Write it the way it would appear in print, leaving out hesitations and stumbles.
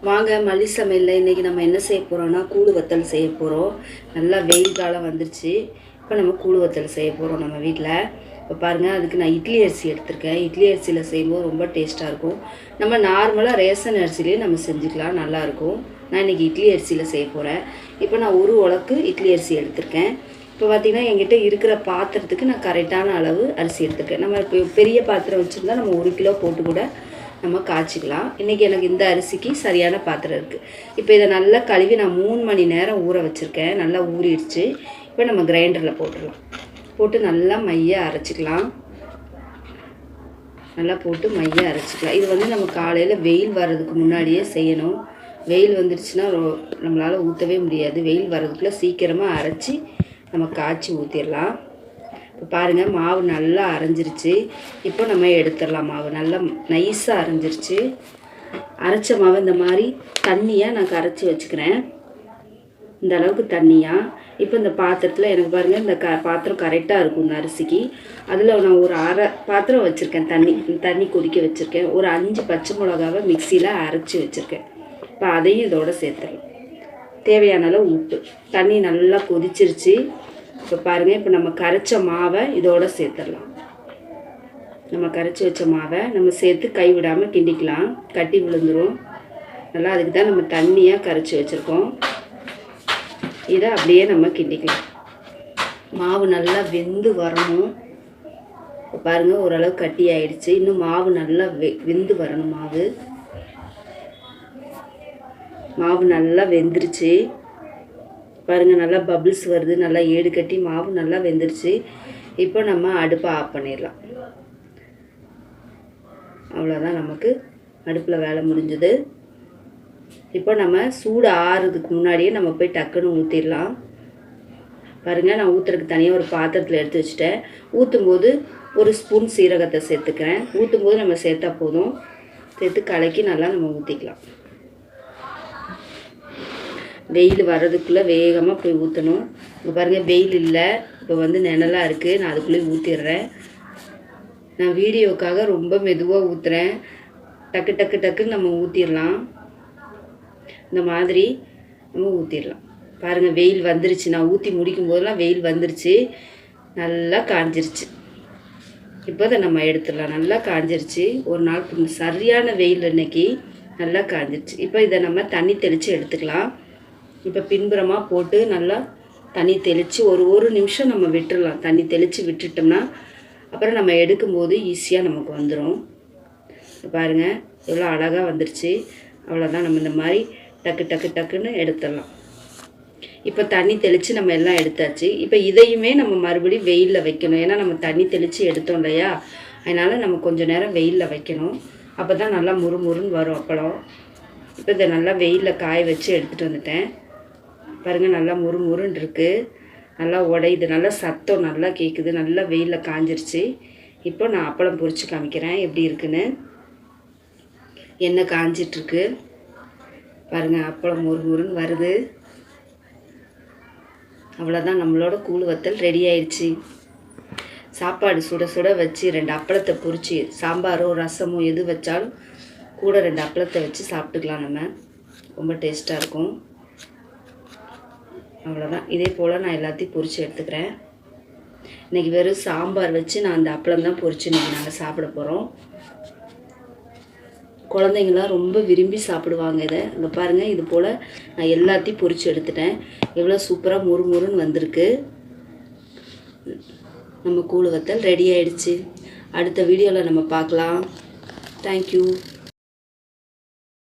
வாங்க மல்லி சமையலில் இன்றைக்கி நம்ம என்ன செய்ய போகிறோம்னா கூழு வத்தல் செய்ய போகிறோம். நல்லா வெயில் காலம் வந்துருச்சு. இப்போ நம்ம கூழு வத்தல் செய்ய போகிறோம் நம்ம வீட்டில். இப்போ பாருங்கள், அதுக்கு நான் இட்லி அரிசி எடுத்திருக்கேன். இட்லி அரிசியில் செய்யும்போது ரொம்ப டேஸ்ட்டாக இருக்கும். நம்ம நார்மலாக ரேஷன் அரிசிலேயே நம்ம செஞ்சுக்கலாம், நல்லாயிருக்கும். நான் இன்றைக்கி இட்லி அரிசியில் செய்ய போகிறேன். இப்போ நான் ஒரு உலக்கு இட்லி அரிசி எடுத்திருக்கேன். இப்போ பார்த்திங்கன்னா என்கிட்ட இருக்கிற பாத்திரத்துக்கு நான் கரெக்டான அளவு அரிசி எடுத்துருக்கேன். நம்ம இப்போ பெரிய பாத்திரம் வச்சுருந்தா நம்ம 1 கிலோ போட்டு கூட நம்ம காய்ச்சிக்கலாம். இன்றைக்கி எனக்கு இந்த அரிசிக்கு சரியான பாத்திரம் இருக்குது. இப்போ இதை நல்லா கழுவி நான் 3 மணி நேரம் ஊற வச்சுருக்கேன். நல்லா ஊறிடுச்சு. இப்போ நம்ம கிரைண்டரில் போட்டுடலாம். போட்டு நல்லா மையாக அரைச்சிக்கலாம். நல்லா போட்டு மையாக அரைச்சிக்கலாம். இது வந்து நம்ம காலையில் வெயில் வர்றதுக்கு முன்னாடியே செய்யணும். வெயில் வந்துடுச்சுன்னா நம்மளால் ஊற்றவே முடியாது. வெயில் வர்றதுக்குள்ளே சீக்கிரமாக அரைச்சி நம்ம காய்ச்சி ஊற்றிடலாம். இப்போ பாருங்கள், மாவு நல்லா அரைஞ்சிருச்சு. இப்போ நம்ம எடுத்துடலாம். மாவு நல்லா நைஸாக அரைஞ்சிருச்சு. அரைச்ச மாவு இந்த மாதிரி தண்ணியாக நான் கரைச்சி வச்சுக்கிறேன். இந்த அளவுக்கு தண்ணியாக. இப்போ இந்த பாத்திரத்தில் எனக்கு பாருங்கள், இந்த பாத்திரம் கரெக்டாக இருக்கும் இந்த அரிசிக்கு. அதில் நான் ஒரு அரை பாத்திரம் வச்சுருக்கேன். தண்ணி கொதிக்க வச்சுருக்கேன். ஒரு 5 பச்சை மிளகாவை மிக்சியில் அரைச்சி வச்சுருக்கேன். இப்போ அதையும் இதோடு சேர்த்துறேன். தேவையான அளவு உப்பு. தண்ணி நல்லா கொதிச்சிருச்சு. இப்போ பாருங்கள், இப்போ நம்ம கரைச்ச மாவை இதோடு சேர்த்துடலாம். நம்ம கரைச்சி வச்ச மாவை நம்ம சேர்த்து கை விடாமல் கிண்டிக்கலாம். கட்டி விழுந்துடும். நல்லா அதுக்கு தான் நம்ம தண்ணியாக கரைச்சி வச்சுருக்கோம். இதை அப்படியே நம்ம கிண்டிக்கலாம். மாவு நல்லா வெந்து வரணும். இப்போ பாருங்கள், ஓரளவு கட்டி ஆயிடுச்சு. இன்னும் மாவு நல்லா வெந்து வரணும். மாவு நல்லா வெந்துருச்சு. பாருங்கள், நல்லா பபிள்ஸ் வருது. நல்லா ஏடு கட்டி மாவு நல்லா வெந்துருச்சு. இப்போ நம்ம அடுப்பை ஆஃப் பண்ணிடலாம். அவ்வளோதான், நமக்கு அடுப்பில் வேலை முடிஞ்சுது. இப்போ நம்ம சூடு ஆறுறதுக்கு முன்னாடியே நம்ம போய் டக்குன்னு ஊற்றிடலாம். பாருங்கள், நான் ஊற்றுறதுக்கு தனியாக ஒரு பாத்திரத்தில் எடுத்து வச்சுட்டேன். ஊற்றும்போது ஒரு ஸ்பூன் சீரகத்தை சேர்த்துக்கிறேன். ஊற்றும்போது நம்ம சேர்த்தா போதும். சேர்த்து கலக்கி நல்லா நம்ம ஊற்றிக்கலாம். வெயில் வர்றதுக்குள்ளே வேகமாக போய் ஊற்றணும். இப்போ பாருங்கள், வெயில் இல்லை, இப்போ வந்து நிழலாக இருக்குது. நான் அதுக்குள்ளே ஊற்றிடுறேன். நான் வீடியோக்காக ரொம்ப மெதுவாக ஊற்றுறேன். டக்கு டக்கு டக்குன்னு நம்ம ஊற்றிடலாம். இந்த மாதிரி நம்ம ஊற்றிடலாம். பாருங்கள், வெயில் வந்துருச்சு. நான் ஊற்றி முடிக்கும் போதெல்லாம் வெயில் வந்துருச்சு. நல்லா காஞ்சிருச்சு. இப்போ அதை நம்ம எடுத்துடலாம். நல்லா காஞ்சிருச்சு. ஒரு நாள் சரியான வெயில் இன்னைக்கு நல்லா காஞ்சிருச்சு. இப்போ இதை நம்ம தண்ணி தெளித்து எடுத்துக்கலாம். இப்போ பின்புறமாக போட்டு நல்லா தண்ணி தெளித்து ஒரு நிமிஷம் நம்ம விட்டுடலாம். தண்ணி தெளித்து விட்டுட்டோம்னா அப்புறம் நம்ம எடுக்கும்போது ஈஸியாக நமக்கு வந்துடும். பாருங்கள், எவ்வளோ அழகாக வந்துருச்சு. அவ்வளோதான், நம்ம இந்த மாதிரி டக்கு டக்கு டக்குன்னு எடுத்துடலாம். இப்போ தண்ணி தெளித்து நம்ம எல்லாம் எடுத்தாச்சு. இப்போ இதையுமே நம்ம மறுபடியும் வெயிலில் வைக்கணும். ஏன்னா நம்ம தண்ணி தெளித்து எடுத்தோம் இல்லையா, அதனால் நம்ம கொஞ்சம் நேரம் வெயிலில் வைக்கணும். அப்போ தான் நல்லா முறுமுறுன்னு வரும் அப்பளம். இப்போ இதை நல்லா வெயிலில் காய வச்சு எடுத்துகிட்டு வந்துட்டேன். பாருங்கள், நல்லா முறுமுறுன்னு இருக்குது. நல்லா உடையுது. நல்லா சத்தம் நல்லா கேட்குது. நல்லா வெயிலில் காஞ்சிருச்சு. இப்போ நான் அப்பளம் பொரித்து காமிக்கிறேன் எப்படி இருக்குன்னு. எண்ணெய் காஞ்சிட்ருக்கு. பாருங்கள், அப்பளம் முறுமுறுன்னு வருது. அவ்வளோதான், நம்மளோட கூழு வத்தல் ரெடி ஆயிடுச்சு. சாப்பாடு சுட சுட வச்சு 2 அப்பளத்தை பொரித்து சாம்பாரோ ரசமோ எது வச்சாலும் கூட 2 அப்பளத்தை வச்சு சாப்பிட்டுக்கலாம். நம்ம ரொம்ப டேஸ்ட்டாக இருக்கும். அவ்வளோதான், இதே போல் நான் எல்லாத்தையும் பொரித்து எடுத்துக்கிறேன். இன்றைக்கி வெறும் சாம்பார் வச்சு நான் அந்த அப்பளம் தான் பொரித்து இன்றைக்கி நாங்கள் சாப்பிட போகிறோம். குழந்தைங்களாம் ரொம்ப விரும்பி சாப்பிடுவாங்க இதை. இங்கே பாருங்கள், இது போல் நான் எல்லாத்தையும் பொரித்து எடுத்துட்டேன். எவ்வளோ சூப்பராக முறுமுறுன்னு வந்திருக்கு. நம்ம கூழு வத்தல் ரெடி ஆயிடுச்சு. அடுத்த வீடியோவில் நம்ம பார்க்கலாம். தேங்க்யூ.